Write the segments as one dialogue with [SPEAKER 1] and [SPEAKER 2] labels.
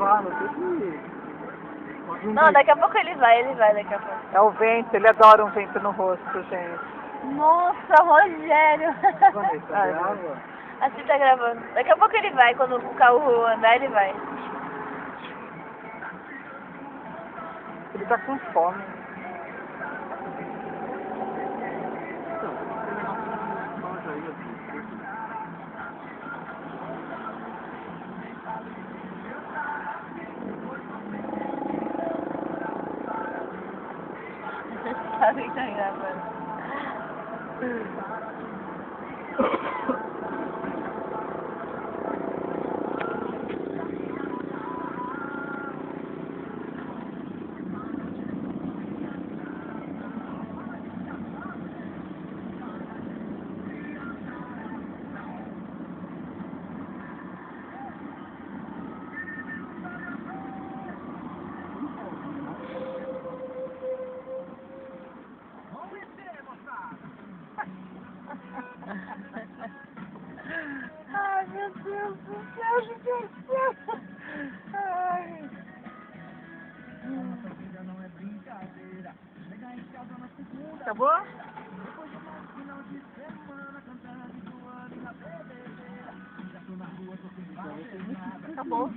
[SPEAKER 1] falo, tudo.
[SPEAKER 2] Não, daqui a pouco ele vai daqui a pouco.
[SPEAKER 1] É o vento, ele adora um vento no rosto, gente.
[SPEAKER 2] Nossa, Rogério!
[SPEAKER 1] Ai, água.
[SPEAKER 2] Assim tá gravando. Daqui a pouco ele vai, quando o carro andar, ele vai.
[SPEAKER 1] Ele tá com fome.
[SPEAKER 2] Sabe que tá gravando. Ai, meu Deus do céu, gente. Ai. Acabou? Acabou.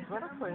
[SPEAKER 2] Agora foi.